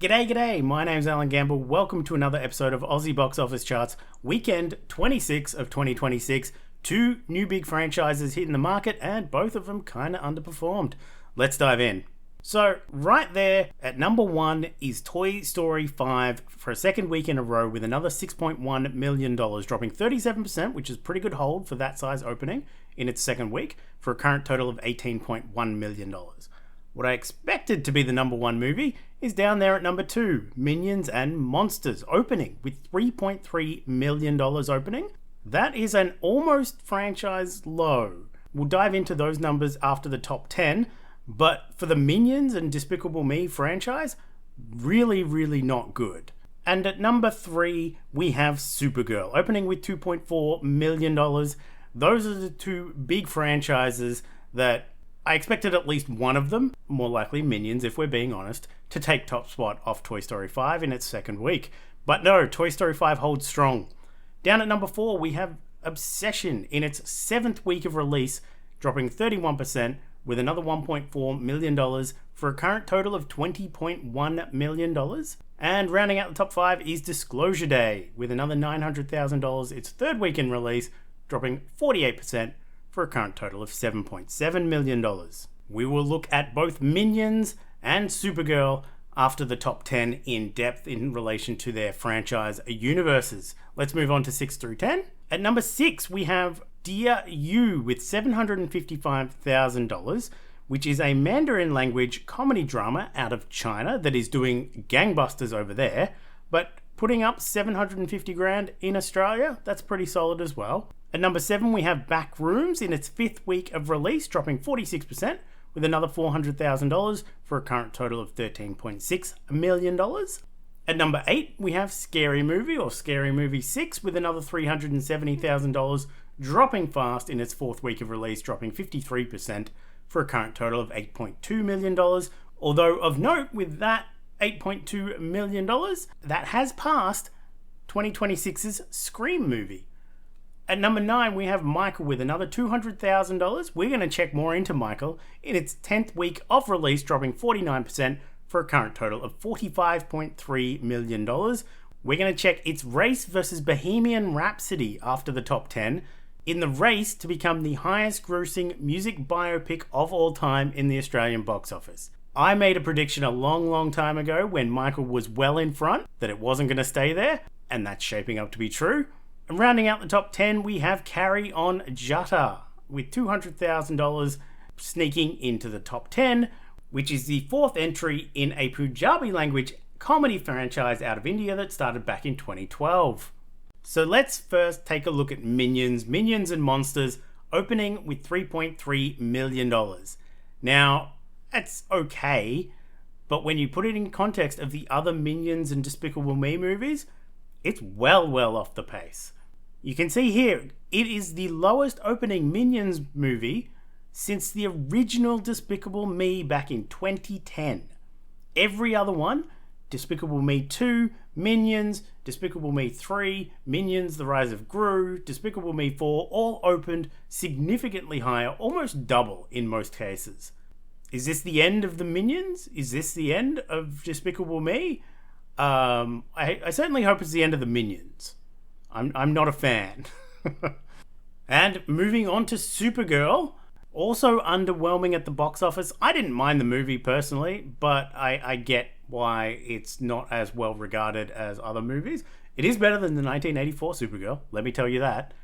G'day, my name's Alan Gamble. Welcome to another episode of Aussie Box Office Charts, weekend 26 of 2026. Two new big franchises hitting the market, and both of them kind of underperformed. Let's dive in. So, right there at number one is Toy Story 5 for a second week in a row with another $6.1 million, dropping 37%, which is pretty good hold for that size opening in its second week, for a current total of $18.1 million. What I expected to be the number one movie is down there at number two, Minions and Monsters, opening with $3.3 million opening. That is an almost franchise low. We'll dive into those numbers after the top 10, but for the Minions and Despicable Me franchise, really not good. And at number three, we have Supergirl, opening with $2.4 million. Those are the two big franchises that I expected at least one of them, more likely Minions if we're being honest, to take top spot off Toy Story 5 in its second week. But no, Toy Story 5 holds strong. Down at number four, we have Obsession in its seventh week of release, dropping 31%, with another $1.4 million for a current total of $20.1 million. And rounding out the top five is Disclosure Day, with another $900,000, its third week in release, dropping 48%, for a current total of $7.7 million. We will look at both Minions and Supergirl after the top 10 in depth in relation to their franchise universes. Let's move on to 6 through 10. At number 6, we have Dear You with $755,000, which is a Mandarin language comedy drama out of China that is doing gangbusters over there, but putting up $750,000 in Australia. That's pretty solid as well. At number 7, we have Backrooms in its fifth week of release, dropping 46%, with another $400,000 for a current total of $13.6 million. At number 8, we have Scary Movie or Scary Movie 6 with another $370,000, dropping fast in its fourth week of release, dropping 53% for a current total of $8.2 million. Although of note, with that $8.2 million, that has passed 2026's Scream movie. At number 9, we have Michael with another $200,000. We're going to check more into Michael in its 10th week of release, dropping 49% for a current total of $45.3 million. We're going to check its race versus Bohemian Rhapsody after the top 10 in the race to become the highest grossing music biopic of all time in the Australian box office. I made a prediction a long time ago when Michael was well in front that it wasn't going to stay there, and that's shaping up to be true. And rounding out the top 10, we have Carry On Jutta with $200,000 sneaking into the top 10, which is the fourth entry in a Punjabi language comedy franchise out of India that started back in 2012. So let's first take a look at Minions and Monsters, opening with $3.3 million. Now, that's okay, but when you put it in context of the other Minions and Despicable Me movies, it's well off the pace. You can see here, it is the lowest opening Minions movie since the original Despicable Me back in 2010. Every other one, Despicable Me 2, Minions, Despicable Me 3, Minions, The Rise of Gru, Despicable Me 4, all opened significantly higher, almost double in most cases. Is this the end of the Minions? Is this the end of Despicable Me? I certainly hope it's the end of the Minions. I'm not a fan. And moving on to Supergirl, also underwhelming at the box office. I didn't mind the movie personally, but I get why it's not as well regarded as other movies. It is better than the 1984 Supergirl, let me tell you that.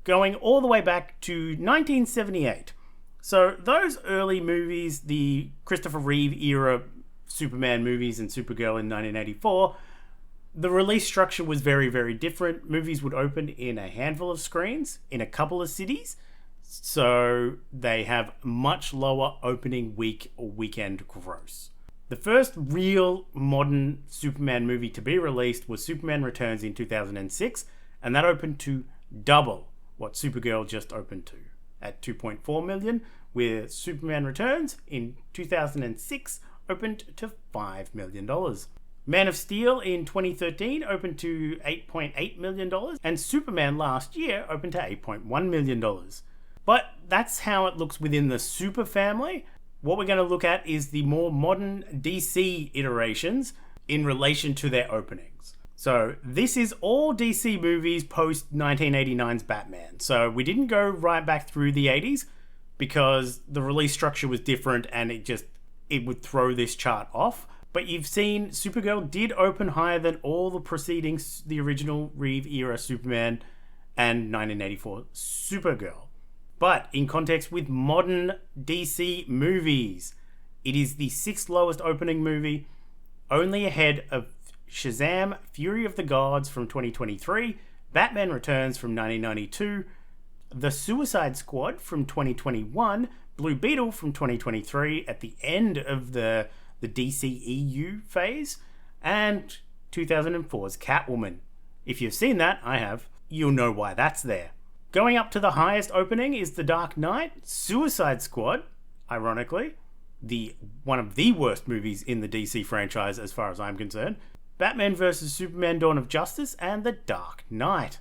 Going all the way back to 1978. So those early movies, the Christopher Reeve era Superman movies and Supergirl in 1984, the release structure was very different. Movies would open in a handful of screens in a couple of cities, so they have much lower opening week or weekend gross. The first real modern Superman movie to be released was Superman Returns in 2006, and that opened to double what Supergirl just opened to, at $2.4 million, with Superman Returns in 2006 opened to $5 million. Man of Steel in 2013 opened to $8.8 million, and Superman last year opened to $8.1 million. But that's how it looks within the Super family. What we're going to look at is the more modern DC iterations. in relation to their openings. So this is all DC movies post 1989's Batman. So we didn't go right back through the 80s because the release structure was different and it would throw this chart off. But you've seen Supergirl did open higher than all the preceding, the original Reeve era Superman and 1984 Supergirl. But in context with modern DC movies, it is the 6th lowest opening movie, only ahead of Shazam! Fury of the Gods from 2023, Batman Returns from 1992, The Suicide Squad from 2021, Blue Beetle from 2023 at the end of the DCEU phase, and 2004's Catwoman. If you've seen that, I have, you'll know why that's there. Going up to the highest opening is The Dark Knight, Suicide Squad, ironically, one of the worst movies in the DC franchise as far as I'm concerned. Batman vs Superman Dawn of Justice and The Dark Knight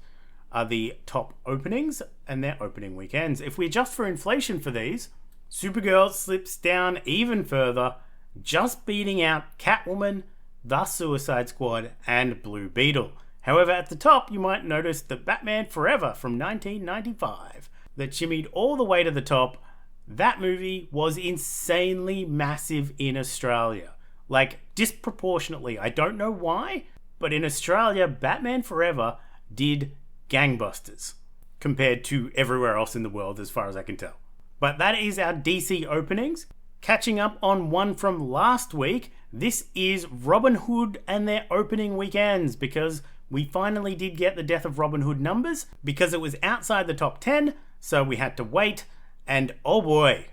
are the top openings and their opening weekends. If we adjust for inflation for these, Supergirl slips down even further, just beating out Catwoman, The Suicide Squad, and Blue Beetle. However, at the top, you might notice that Batman Forever from 1995 that shimmied all the way to the top. That movie was insanely massive in Australia. Like, disproportionately. I don't know why, but in Australia, Batman Forever did gangbusters compared to everywhere else in the world, as far as I can tell. But that is our DC openings. Catching up on one from last week, this is Robin Hood and their opening weekends, because we finally did get the Death of Robin Hood numbers, because it was outside the top 10, so we had to wait, and oh boy,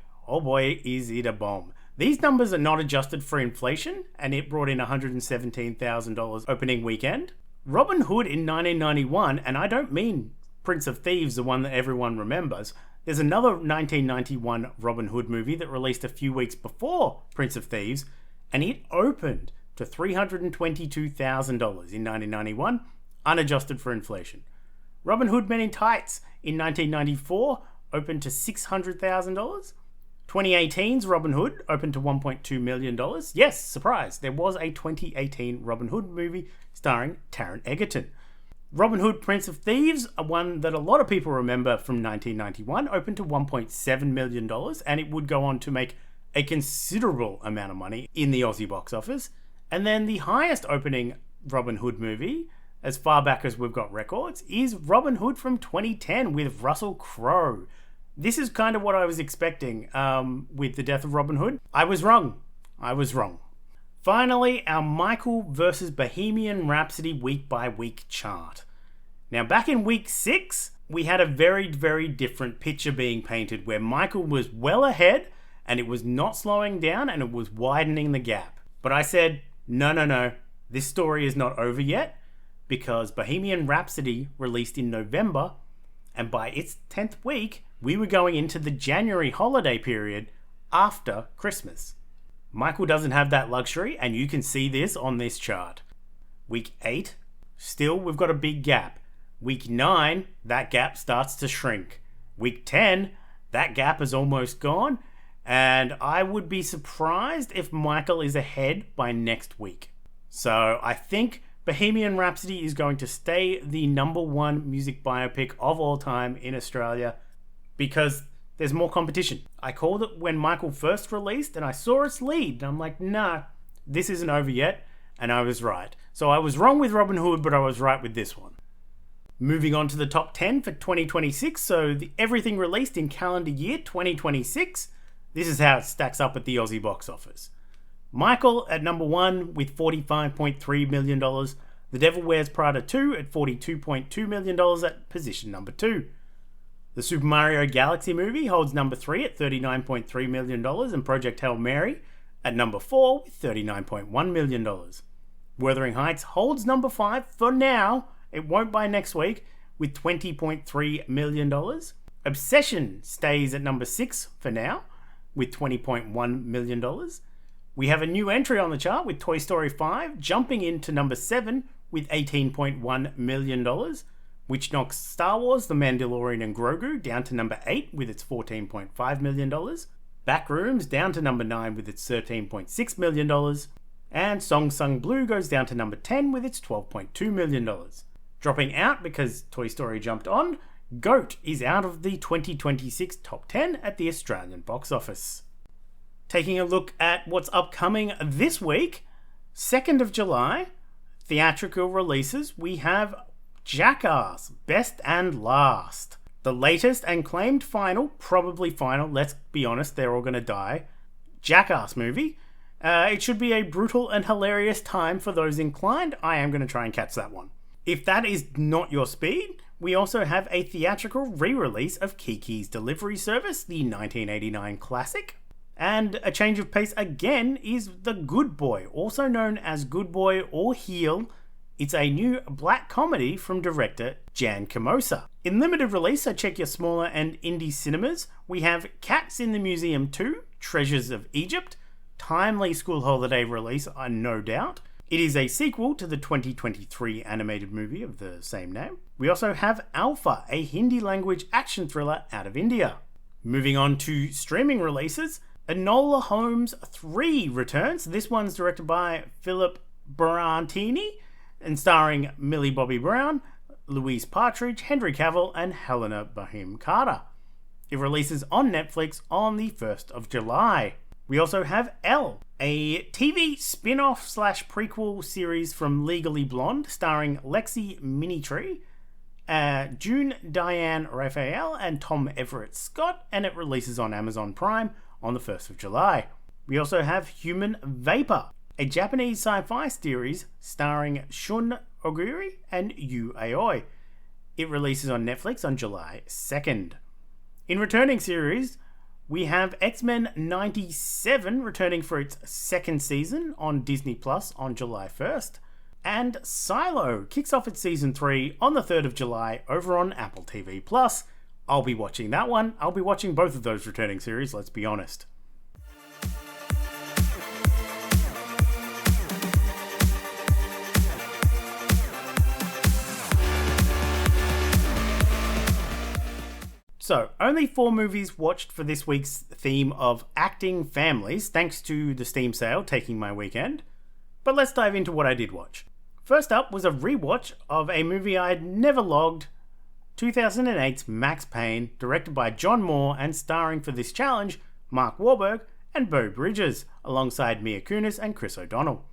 is it a bomb. These numbers are not adjusted for inflation, and it brought in $117,000 opening weekend. Robin Hood in 1991, and I don't mean Prince of Thieves, the one that everyone remembers. There's another 1991 Robin Hood movie that released a few weeks before Prince of Thieves, and it opened to $322,000 in 1991, unadjusted for inflation. Robin Hood Men in Tights in 1994 opened to $600,000. 2018's Robin Hood opened to $1.2 million. Yes, surprise, there was a 2018 Robin Hood movie starring Taron Egerton. Robin Hood Prince of Thieves, one that a lot of people remember from 1991, opened to $1.7 million, and it would go on to make a considerable amount of money in the Aussie box office. And then the highest opening Robin Hood movie, as far back as we've got records, is Robin Hood from 2010 with Russell Crowe. This is kind of what I was expecting with the Death of Robin Hood. I was wrong. Finally, our Michael vs. Bohemian Rhapsody week-by-week chart. Now, back in week 6, we had a very, very different picture being painted, where Michael was well ahead, and it was not slowing down, and it was widening the gap. But I said, no, this story is not over yet, because Bohemian Rhapsody released in November, and by its 10th week, we were going into the January holiday period after Christmas. Michael doesn't have that luxury, and you can see this on this chart. Week 8, still we've got a big gap. Week 9, that gap starts to shrink. Week 10, that gap is almost gone, and I would be surprised if Michael is ahead by next week. So I think Bohemian Rhapsody is going to stay the #1 music biopic of all time in Australia, because there's more competition. I called it when Michael first released, and I saw its lead, and I'm like, nah, this isn't over yet, and I was right. So I was wrong with Robin Hood, but I was right with this one. Moving on to the top 10 for 2026, so everything released in calendar year 2026, this is how it stacks up at the Aussie box office. Michael at #1 with $45.3 million. The Devil Wears Prada 2 at $42.2 million at position number 2. The Super Mario Galaxy movie holds number 3 at $39.3 million, and Project Hail Mary at number 4 with $39.1 million. Wuthering Heights holds number 5 for now. It won't by next week with $20.3 million. Obsession stays at number 6 for now with $20.1 million. We have a new entry on the chart with Toy Story 5 jumping into number 7 with $18.1 million, which knocks Star Wars, The Mandalorian and Grogu down to number 8 with its $14.5 million. Backrooms down to number 9 with its $13.6 million. And Song Sung Blue goes down to number 10 with its $12.2 million. Dropping out because Toy Story jumped on, Goat is out of the 2026 top 10 at the Australian box office. Taking a look at what's upcoming this week, 2nd of July, theatrical releases, we have Jackass, Best and Last. The latest and claimed final, probably final, let's be honest, they're all going to die, Jackass movie. It should be a brutal and hilarious time for those inclined. I am going to try and catch that one. If that is not your speed, we also have a theatrical re-release of Kiki's Delivery Service, the 1989 classic. And a change of pace again is The Good Boy, also known as Good Boy or Heel. It's a new black comedy from director Jan Kamosa. In limited release, so check your smaller and indie cinemas, we have Cats in the Museum 2, Treasures of Egypt, timely school holiday release, no doubt. It is a sequel to the 2023 animated movie of the same name. We also have Alpha, a Hindi language action thriller out of India. Moving on to streaming releases, Enola Holmes 3 returns. This one's directed by Philip Barantini and starring Millie Bobby Brown, Louise Partridge, Henry Cavill, and Helena Bonham Carter. It releases on Netflix on the 1st of July. We also have Elle, a TV spin-off / prequel series from Legally Blonde starring Lexi Minitree, June Diane Raphael, and Tom Everett Scott, and it releases on Amazon Prime on the 1st of July. We also have Human Vapor, a Japanese sci-fi series starring Shun Oguri and Yu Aoi. It releases on Netflix on July 2nd. In returning series, we have X-Men 97 returning for its second season on Disney Plus on July 1st. And Silo kicks off its season 3 on the 3rd of July over on Apple TV Plus. I'll be watching that one. I'll be watching both of those returning series, let's be honest. So, only 4 movies watched for this week's theme of acting families, thanks to the Steam sale taking my weekend. But let's dive into what I did watch. First up was a rewatch of a movie I'd never logged, 2008's Max Payne, directed by John Moore and starring for this challenge Mark Wahlberg and Beau Bridges, alongside Mia Kunis and Chris O'Donnell.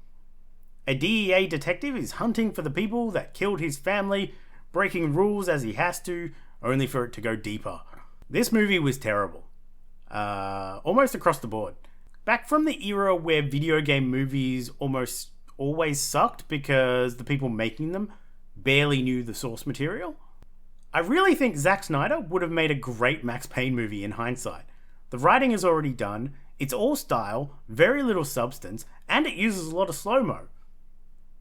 A DEA detective is hunting for the people that killed his family, breaking rules as he has to, only for it to go deeper. This movie was terrible. Almost across the board. Back from the era where video game movies almost always sucked because the people making them barely knew the source material, I really think Zack Snyder would have made a great Max Payne movie in hindsight. The writing is already done, it's all style, very little substance, and it uses a lot of slow-mo.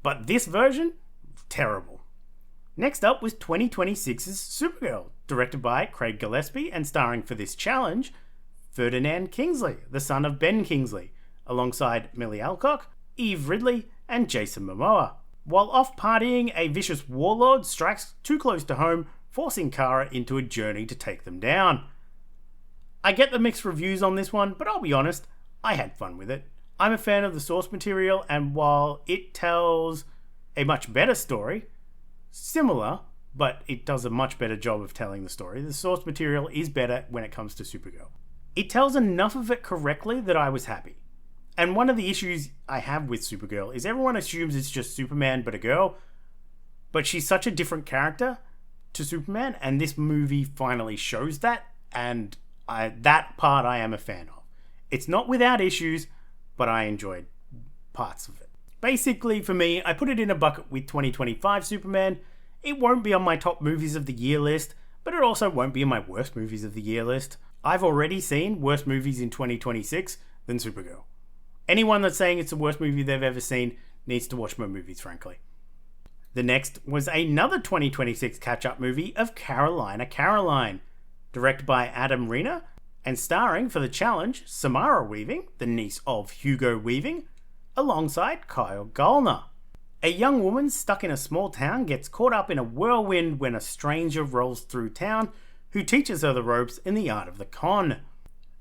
But this version? Terrible. Next up was 2026's Supergirl, directed by Craig Gillespie and starring for this challenge Ferdinand Kingsley, the son of Ben Kingsley, alongside Millie Alcock, Eve Ridley, and Jason Momoa. While off partying, a vicious warlord strikes too close to home, forcing Kara into a journey to take them down. I get the mixed reviews on this one, but I'll be honest, I had fun with it. I'm a fan of the source material, and while it tells a much better story, similar, but it does a much better job of telling the story, the source material is better when it comes to Supergirl. It tells enough of it correctly that I was happy. And one of the issues I have with Supergirl is everyone assumes it's just Superman but a girl, but she's such a different character to Superman, and this movie finally shows that, and that part I am a fan of. It's not without issues, but I enjoyed parts of it. Basically, for me, I put it in a bucket with 2025 Superman. It won't be on my top movies of the year list, but it also won't be in my worst movies of the year list. I've already seen worse movies in 2026 than Supergirl. Anyone that's saying it's the worst movie they've ever seen needs to watch more movies, frankly. The next was another 2026 catch-up movie of Carolina Caroline, directed by Adam Rena and starring for the challenge Samara Weaving, the niece of Hugo Weaving, alongside Kyle Gallner. A young woman stuck in a small town gets caught up in a whirlwind when a stranger rolls through town who teaches her the ropes in the art of the con.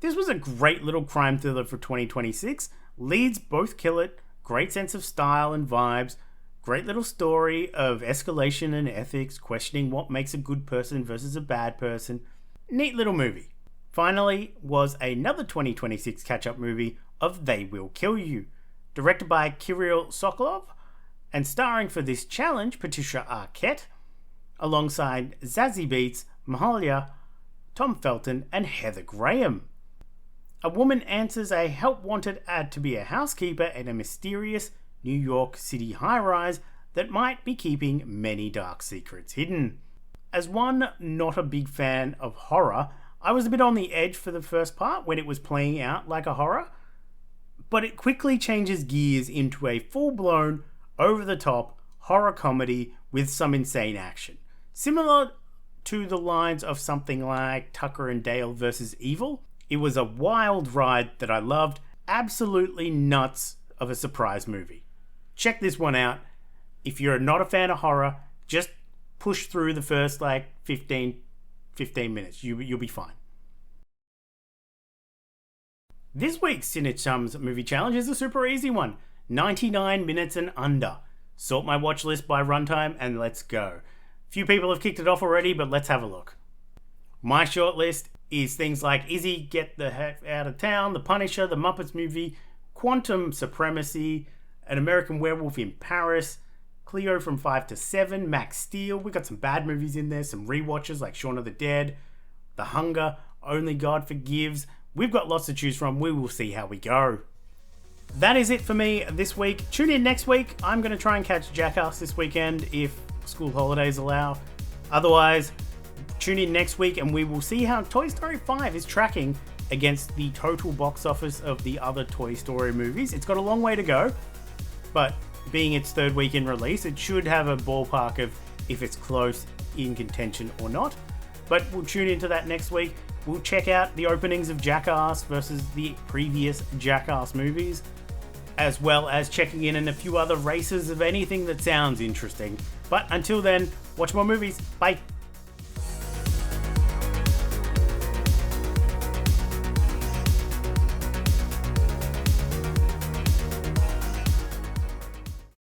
This was a great little crime thriller for 2026. Leads both kill it, Great sense of style and vibes. Great little story of escalation and ethics, questioning what makes a good person versus a bad person. Neat little movie. Finally was another 2026 catch-up movie of They Will Kill You, directed by Kirill Sokolov, and starring for this challenge Patricia Arquette, alongside Zazie Beetz, Mahalia, Tom Felton, and Heather Graham. A woman answers a help-wanted ad to be a housekeeper in a mysterious New York City high-rise that might be keeping many dark secrets hidden. As one not a big fan of horror, I was a bit on the edge for the first part when it was playing out like a horror, but it quickly changes gears into a full-blown, over-the-top horror comedy with some insane action. Similar to the lines of something like Tucker and Dale vs. Evil, it was a wild ride that I loved, absolutely nuts of a surprise movie. Check this one out. If you're not a fan of horror, just push through the first 15 minutes. You'll be fine. This week's Cinechums movie challenge is a super easy one. 99 minutes and under. Sort my watch list by runtime and let's go. Few people have kicked it off already, but let's have a look. My shortlist is things like Izzy, Get the Heck Out of Town, The Punisher, The Muppets Movie, Quantum Supremacy, An American Werewolf in Paris, Cleo from 5 to 7, Max Steel. We got some bad movies in there, some rewatches like Shaun of the Dead, The Hunger, Only God Forgives. We've got lots to choose from. We will see how we go. That is it for me this week. Tune in next week. I'm going to try and catch Jackass this weekend if school holidays allow. Otherwise, tune in next week and we will see how Toy Story 5 is tracking against the total box office of the other Toy Story movies. It's got a long way to go, but being its third week in release, it should have a ballpark of if it's close in contention or not. But we'll tune into that next week. We'll check out the openings of Jackass versus the previous Jackass movies, as well as checking in a few other races of anything that sounds interesting. But until then, watch more movies. Bye.